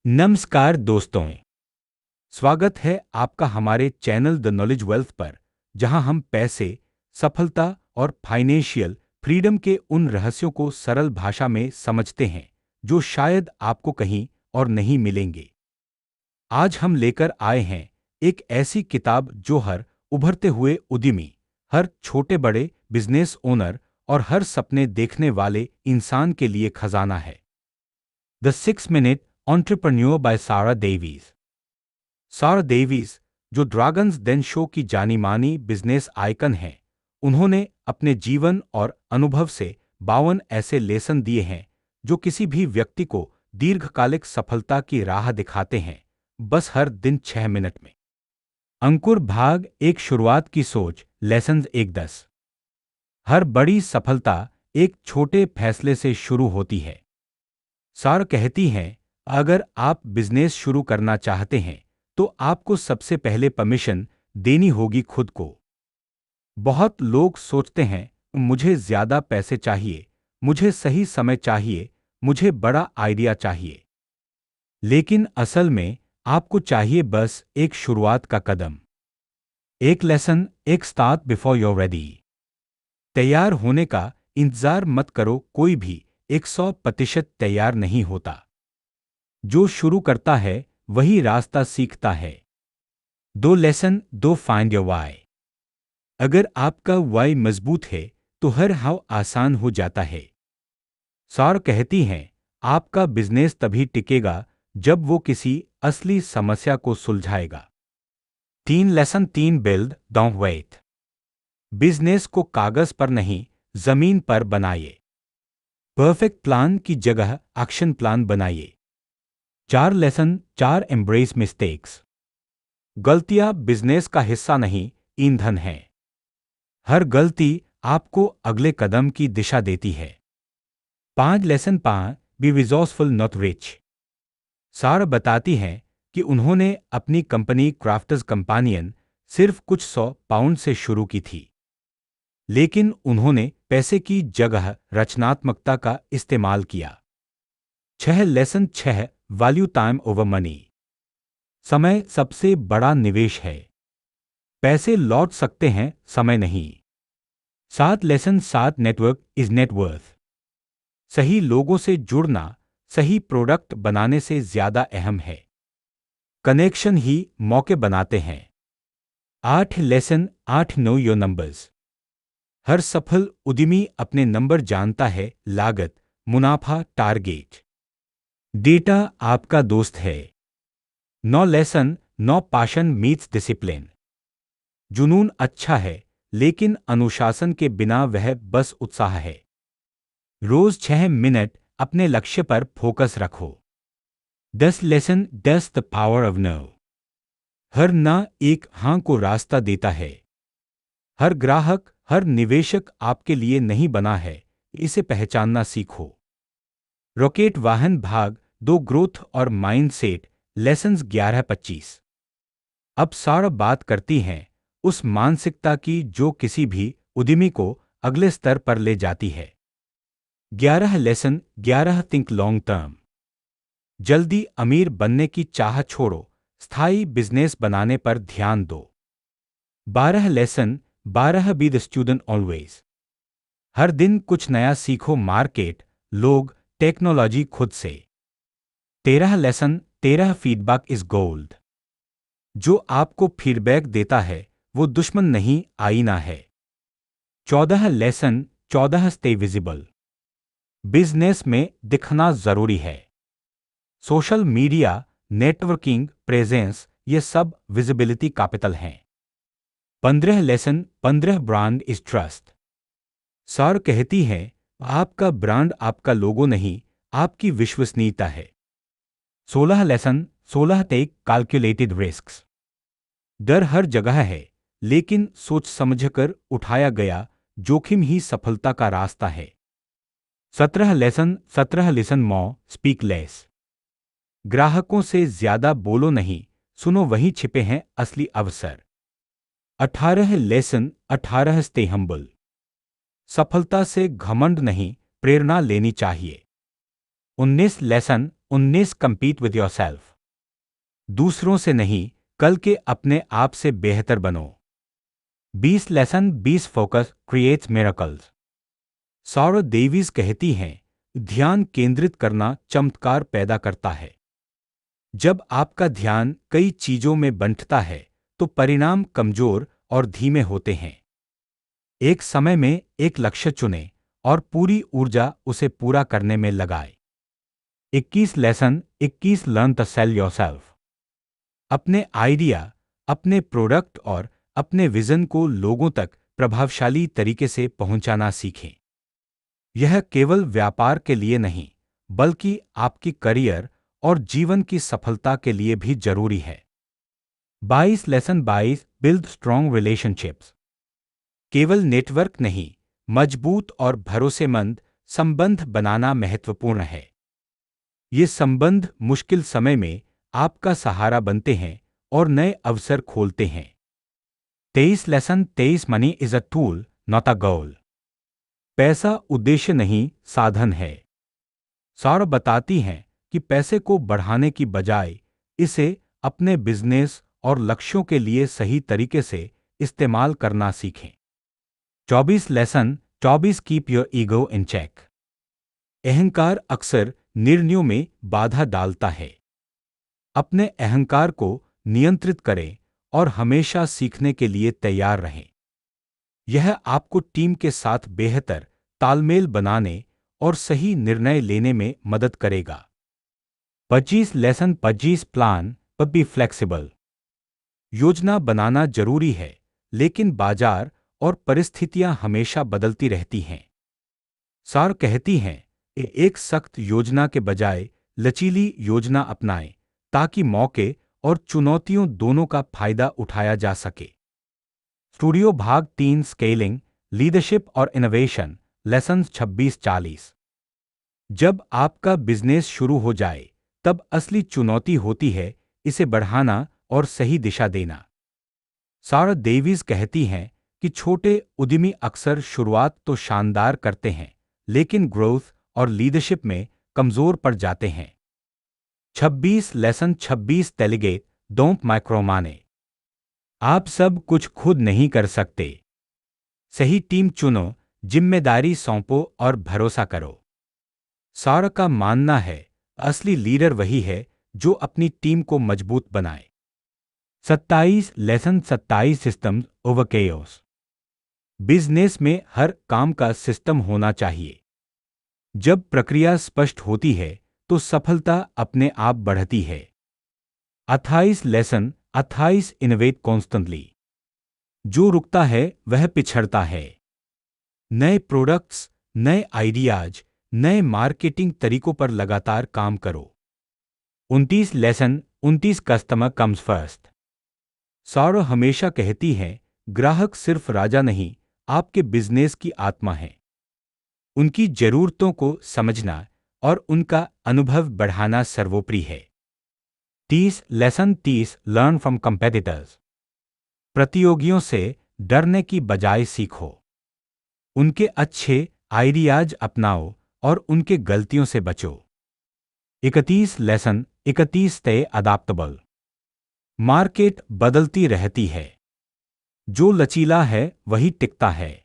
नमस्कार दोस्तों, स्वागत है आपका हमारे चैनल द नॉलेज वेल्थ पर, जहां हम पैसे, सफलता और फाइनेंशियल फ्रीडम के उन रहस्यों को सरल भाषा में समझते हैं जो शायद आपको कहीं और नहीं मिलेंगे। आज हम लेकर आए हैं एक ऐसी किताब जो हर उभरते हुए उद्यमी, हर छोटे बड़े बिजनेस ओनर और हर सपने देखने वाले इंसान के लिए खजाना है। द 6 मिनट एंटरप्रेन्योर बाय सारा डेवीज। सारा डेवीज, जो ड्रैगन्स den शो की जानी मानी बिजनेस आइकन हैं, उन्होंने अपने जीवन और अनुभव से 52 ऐसे लेसन दिए हैं जो किसी भी व्यक्ति को दीर्घकालिक सफलता की राह दिखाते हैं, बस हर दिन 6 मिनट में। अंकुर भाग एक शुरुआत की सोच, लेसन 1-10। हर बड़ी सफलता एक छोटे फैसले से शुरू होती है। सारा कहती हैं, अगर आप बिजनेस शुरू करना चाहते हैं तो आपको सबसे पहले परमिशन देनी होगी खुद को। बहुत लोग सोचते हैं, मुझे ज्यादा पैसे चाहिए, मुझे सही समय चाहिए, मुझे बड़ा आइडिया चाहिए। लेकिन असल में आपको चाहिए बस एक शुरुआत का कदम। एक लेसन, एक स्टार्ट बिफोर you're रेडी। तैयार होने का इंतजार मत करो, कोई भी 100% तैयार नहीं होता। जो शुरू करता है वही रास्ता सीखता है। 2 लेसन, 2 फाइंड योर वाई। अगर आपका वाई मजबूत है तो हर हाव आसान हो जाता है। सार कहती हैं, आपका बिजनेस तभी टिकेगा जब वो किसी असली समस्या को सुलझाएगा। 3 lesson, 3 build, don't wait. Business को कागज पर नहीं, जमीन पर बनाइए। परफेक्ट प्लान की जगह एक्शन प्लान बनाइए। 4 लेसन, 4 एम्ब्रेस मिस्टेक्स। गलतियां बिजनेस का हिस्सा नहीं, ईंधन है। हर गलती आपको अगले कदम की दिशा देती है। 5 lesson, 5 be resourceful not rich. सारा बताती हैं कि उन्होंने अपनी कंपनी क्राफ्टर्स कंपानियन सिर्फ कुछ 100 पाउंड से शुरू की थी, लेकिन उन्होंने पैसे की जगह रचनात्मकता का इस्तेमाल किया। 6 lesson, 6 value time over money. समय सबसे बड़ा निवेश है। पैसे लौट सकते हैं, समय नहीं। 7 लेसन, 7 नेटवर्क इज नेटवर्थ। सही लोगों से जुड़ना सही प्रोडक्ट बनाने से ज्यादा अहम है। कनेक्शन ही मौके बनाते हैं। 8 लेसन, 8 नो योर नंबर्स। हर सफल उद्यमी अपने नंबर जानता है, लागत, मुनाफा, टारगेट। डेटा आपका दोस्त है। 9 लेसन, 9 पैशन मीट्स डिसिप्लिन। जुनून अच्छा है, लेकिन अनुशासन के बिना वह बस उत्साह है। रोज 6 मिनट अपने लक्ष्य पर फोकस रखो। 10 lesson, 10 the power of no. हर ना एक हां को रास्ता देता है। हर ग्राहक, हर निवेशक आपके लिए नहीं बना है, इसे पहचानना सीखो। रॉकेट वाहन भाग 2, ग्रोथ और माइंडसेट, लेसन्स 11-25। अब सारा बात करती हैं उस मानसिकता की जो किसी भी उद्यमी को अगले स्तर पर ले जाती है। 11 लेसन, 11 थिंक लॉन्ग टर्म। जल्दी अमीर बनने की चाह छोड़ो, स्थायी बिजनेस बनाने पर ध्यान दो। 12 lesson, 12 be the student always. हर दिन कुछ नया सीखो, मार्केट, लोग, टेक्नोलॉजी खुद से। 13 लेसन, 13 फीडबैक इज गोल्ड। जो आपको फीडबैक देता है वो दुश्मन नहीं, आईना है। 14 लेसन, 14 स्टे विजिबल। बिजनेस में दिखना जरूरी है। सोशल मीडिया, नेटवर्किंग, प्रेजेंस, ये सब विजिबिलिटी कैपिटल हैं। 15 lesson, 15 brand is trust. Sir कहती है, आपका ब्रांड आपका लोगो नहीं, आपकी विश्वसनीयता है। 16 लेसन, 16 टेक कैलकुलेटेड रिस्क्स। डर हर जगह है, लेकिन सोच समझकर उठाया गया जोखिम ही सफलता का रास्ता है। 17 lesson, 17 listen more, speak less. ग्राहकों से ज्यादा बोलो नहीं, सुनो, वहीं छिपे हैं असली अवसर। 18 लेसन, 18 स्टे हम्बल। सफलता से घमंड नहीं, प्रेरणा लेनी चाहिए। 19 लेसन, 19 compete with yourself। दूसरों से नहीं, कल के अपने आप से बेहतर बनो। 20 लेसन 20 फोकस क्रिएट्स मिरेकल्स। सौरा डेविस कहती हैं, ध्यान केंद्रित करना चमत्कार पैदा करता है। जब आपका ध्यान कई चीजों में बंटता है तो परिणाम कमजोर और धीमे होते हैं। एक समय में एक लक्ष्य चुनें और पूरी ऊर्जा उसे पूरा करने में लगाएं। 21 lesson 21 learn to sell yourself. अपने आइडिया, अपने प्रोडक्ट और अपने विजन को लोगों तक प्रभावशाली तरीके से पहुंचाना सीखें। यह केवल व्यापार के लिए नहीं, बल्कि आपकी करियर और जीवन की सफलता के लिए भी जरूरी है। 22 लेसन 22 बिल्ड स्ट्रॉन्ग रिलेशनशिप्स। केवल नेटवर्क नहीं, मजबूत और भरोसेमंद संबंध बनाना महत्वपूर्ण है। ये संबंध मुश्किल समय में आपका सहारा बनते हैं और नए अवसर खोलते हैं। 23 lesson 23 money is a tool not a goal. पैसा उद्देश्य नहीं, साधन है। सौरा बताती हैं कि पैसे को बढ़ाने की बजाय इसे अपने बिजनेस और लक्ष्यों के लिए सही तरीके से इस्तेमाल करना सीखें। 24 lesson 24 keep your ego in check. अहंकार अक्सर निर्णयों में बाधा डालता है। अपने अहंकार को नियंत्रित करें और हमेशा सीखने के लिए तैयार रहें। यह आपको टीम के साथ बेहतर तालमेल बनाने और सही निर्णय लेने में मदद करेगा। 25 lesson 25 plan but be flexible. योजना बनाना जरूरी है, लेकिन बाजार और परिस्थितियां हमेशा बदलती रहती हैं। सार कहती हैं, एक सख्त योजना के बजाय लचीली योजना अपनाएं ताकि मौके और चुनौतियों दोनों का फायदा उठाया जा सके। स्टूडियो भाग 3 स्केलिंग, लीडरशिप और इनोवेशन लेसन 26-40। जब आपका बिजनेस शुरू हो जाए, तब असली चुनौती होती है इसे बढ़ाना और सही दिशा देना। सारा डेविस कहती हैं कि छोटे उद्यमी अक्सर शुरुआत तो शानदार करते हैं, लेकिन ग्रोथ और लीडरशिप में कमजोर पड़ जाते हैं। 26 लेसन 26 डेलीगेट डोंट माइक्रोमाने। आप सब कुछ खुद नहीं कर सकते। सही टीम चुनो, जिम्मेदारी सौंपो और भरोसा करो। सारा का मानना है, असली लीडर वही है जो अपनी टीम को मजबूत बनाए। 27 lesson 27 systems over chaos. Business में हर काम का सिस्टम होना चाहिए। जब प्रक्रिया स्पष्ट होती है तो सफलता अपने आप बढ़ती है। 28 लेसन 28 इनोवेट कॉन्स्टेंटली। जो रुकता है वह पिछड़ता है। नए प्रोडक्ट्स, नए आइडियाज, नए मार्केटिंग तरीकों पर लगातार काम करो। 29 lesson 29 customer comes first. Saurav हमेशा कहती हैं, ग्राहक सिर्फ राजा नहीं, आपके बिजनेस की आत्मा है। उनकी जरूरतों को समझना और उनका अनुभव बढ़ाना सर्वोपरि है। 30 लेसन 30 लर्न फ्रॉम कंपेटिटर्स। प्रतियोगियों से डरने की बजाय सीखो। उनके अच्छे आइडियाज अपनाओ और उनके गलतियों से बचो। 31 लेसन 31 स्टे अडैप्टेबल। मार्केट बदलती रहती है, जो लचीला है वही टिकता है।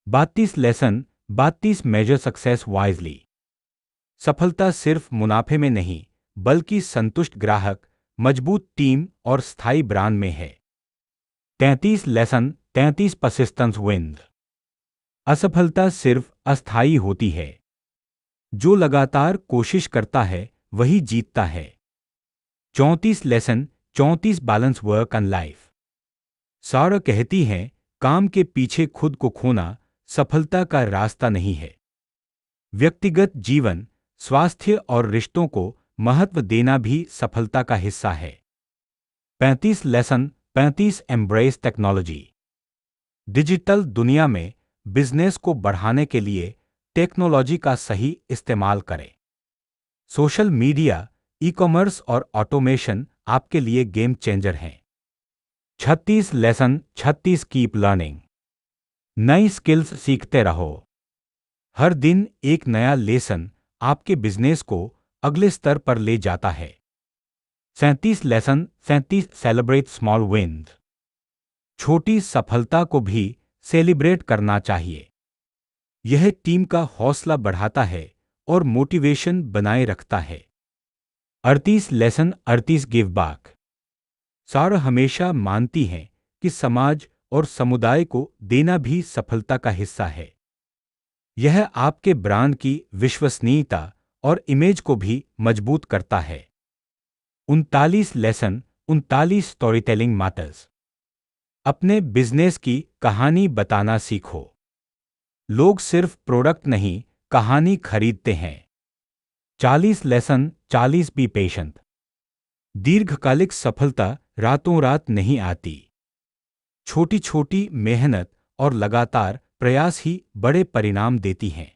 32 लेसन 32 मेजर सक्सेस वाइजली। सफलता सिर्फ मुनाफे में नहीं, बल्कि संतुष्ट ग्राहक, मजबूत टीम और स्थायी ब्रांड में है। 33 लेसन 33 परसिस्टेंस विन्स। असफलता सिर्फ अस्थायी होती है, जो लगातार कोशिश करता है वही जीतता है। 34 lesson 34 balance work and life. सारा कहती हैं, काम के पीछे खुद को खोना सफलता का रास्ता नहीं है। व्यक्तिगत जीवन, स्वास्थ्य और रिश्तों को महत्व देना भी सफलता का हिस्सा है। 35 लेसन 35 एम्ब्रेस टेक्नोलॉजी। डिजिटल दुनिया में बिजनेस को बढ़ाने के लिए टेक्नोलॉजी का सही इस्तेमाल करें। सोशल मीडिया, ई-कॉमर्स और ऑटोमेशन आपके लिए गेम चेंजर हैं। 36 लेसन 36 कीप लर्निंग। नई स्किल्स सीखते रहो। हर दिन एक नया लेसन आपके बिजनेस को अगले स्तर पर ले जाता है। 37 लेसन 37 सेलिब्रेट स्मॉल विन्स। छोटी सफलता को भी सेलिब्रेट करना चाहिए। यह टीम का हौसला बढ़ाता है और मोटिवेशन बनाए रखता है। 38 लेसन 38 गिव बैक। सारा हमेशा मानती हैं कि समाज और समुदाय को देना भी सफलता का हिस्सा है। यह आपके ब्रांड की विश्वसनीयता और इमेज को भी मजबूत करता है। 39 लेसन 39 स्टोरी टेलिंग मैटर्स। अपने बिजनेस की कहानी बताना सीखो। लोग सिर्फ प्रोडक्ट नहीं, कहानी खरीदते हैं। 40 लेसन 40 बी पेशेंट। दीर्घकालिक सफलता रातों रात नहीं आती। छोटी छोटी मेहनत और लगातार प्रयास ही बड़े परिणाम देती हैं।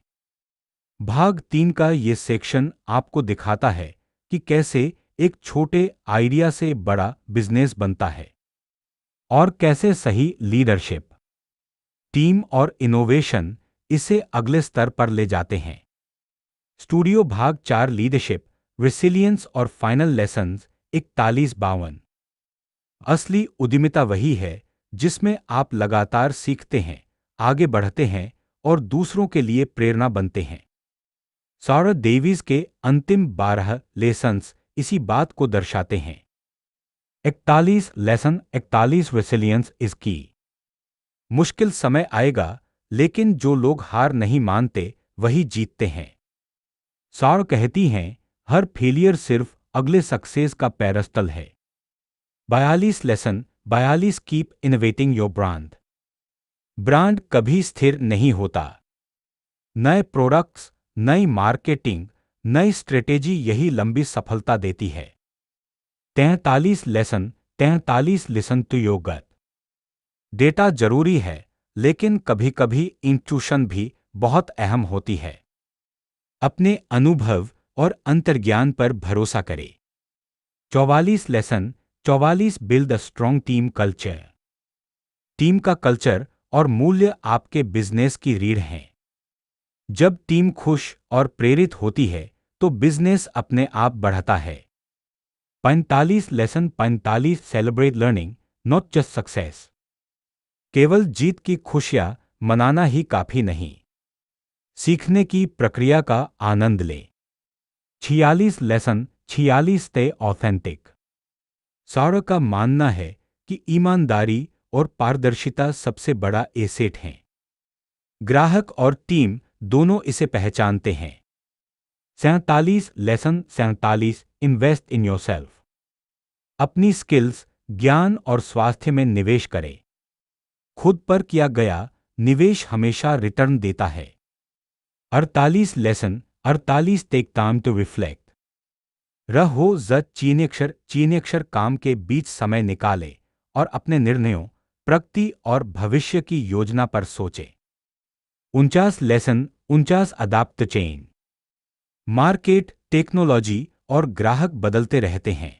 भाग 3 का ये सेक्शन आपको दिखाता है कि कैसे एक छोटे आइडिया से बड़ा बिजनेस बनता है और कैसे सही लीडरशिप, टीम और इनोवेशन इसे अगले स्तर पर ले जाते हैं। स्टूडियो भाग 4 लीडरशिप, रिसिलियंस और फाइनल लेसन्स 41-52। असली उद्यमिता वही है जिसमें आप लगातार सीखते हैं, आगे बढ़ते हैं और दूसरों के लिए प्रेरणा बनते हैं। सारा डेविस के अंतिम 12 लेसन्स इसी बात को दर्शाते हैं। 41 लेसन 41 रेसिलियंस इज की। मुश्किल समय आएगा, लेकिन जो लोग हार नहीं मानते वही जीतते हैं। सारा कहती हैं, हर फेलियर सिर्फ अगले सक्सेस का पैरस्टल है। 42 lesson 42 keep innovating your brand. Brand कभी स्थिर नहीं होता। नए प्रोडक्ट्स, नई मार्केटिंग, नई स्ट्रेटेजी यही लंबी सफलता देती है। 43 lesson 43 listen to your gut. Data जरूरी है, लेकिन कभी कभी इंट्यूशन भी बहुत अहम होती है। अपने अनुभव और अंतर्ज्ञान पर भरोसा करें। 44 lesson 44 build a strong team culture. Team का कल्चर और मूल्य आपके बिजनेस की रीढ़ हैं। जब टीम खुश और प्रेरित होती है तो बिजनेस अपने आप बढ़ता है। 45 lesson 45 celebrate learning not just success. केवल जीत की खुशियां मनाना ही काफी नहीं, सीखने की प्रक्रिया का आनंद लें। 46 लेसन 46 स्टे ऑथेंटिक। सारा का मानना है कि ईमानदारी और पारदर्शिता सबसे बड़ा एसेट हैं। ग्राहक और टीम दोनों इसे पहचानते हैं। 47 लेसन 47 इन्वेस्ट इन योरसेल्फ। अपनी स्किल्स, ज्ञान और स्वास्थ्य में निवेश करें। खुद पर किया गया निवेश हमेशा रिटर्न देता है। 48 lesson 48 take time to reflect. रहो ज चीनी अक्षर काम के बीच समय निकाले और अपने निर्णयों, प्रगति और भविष्य की योजना पर सोचें। 49 lesson 49 adapt change. Market, technology और ग्राहक बदलते रहते हैं।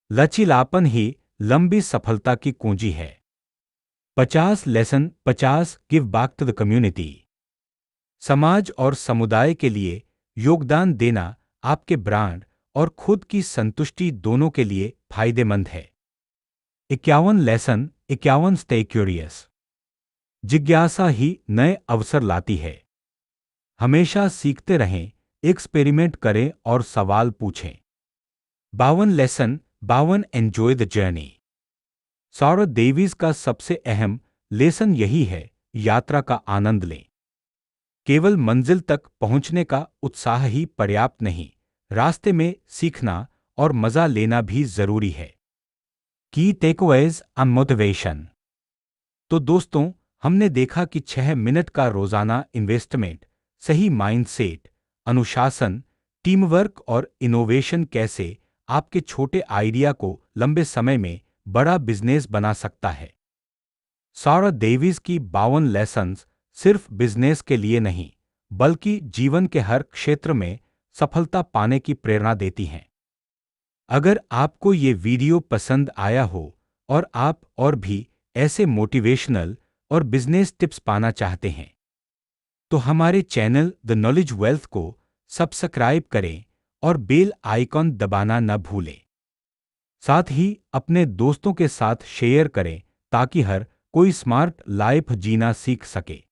लचीलापन ही लंबी सफलता की कुंजी है। 50 lesson 50 give back to the community. समाज और समुदाय के लिए योगदान देना आपके ब्रांड और खुद की संतुष्टि दोनों के लिए फायदेमंद है। 51 लेसन 51 स्टे क्यूरियस। जिज्ञासा ही नए अवसर लाती है। हमेशा सीखते रहें, एक्सपेरिमेंट करें और सवाल पूछें। 52 लेसन 52 एंजॉय द जर्नी। सारा डेविस का सबसे अहम लेसन यही है, यात्रा का आनंद लें। केवल मंजिल तक पहुंचने का उत्साह ही पर्याप्त नहीं, रास्ते में सीखना और मजा लेना भी जरूरी है। की टेकअवेज एंड मोटिवेशन। तो दोस्तों, हमने देखा कि 6 मिनट का रोजाना इन्वेस्टमेंट, सही माइंडसेट, अनुशासन, टीमवर्क और इनोवेशन कैसे आपके छोटे आइडिया को लंबे समय में बड़ा बिजनेस बना सकता है। सारा डेविस की 52 लेसन्स सिर्फ बिजनेस के लिए नहीं, बल्कि जीवन के हर क्षेत्र में सफलता पाने की प्रेरणा देती हैं। अगर आपको ये वीडियो पसंद आया हो और आप और भी ऐसे मोटिवेशनल और बिजनेस टिप्स पाना चाहते हैं, तो हमारे चैनल द नॉलेज वेल्थ को सब्सक्राइब करें और बेल आइकॉन दबाना न भूलें। साथ ही अपने दोस्तों के साथ शेयर करें ताकि हर कोई स्मार्ट लाइफ जीना सीख सके।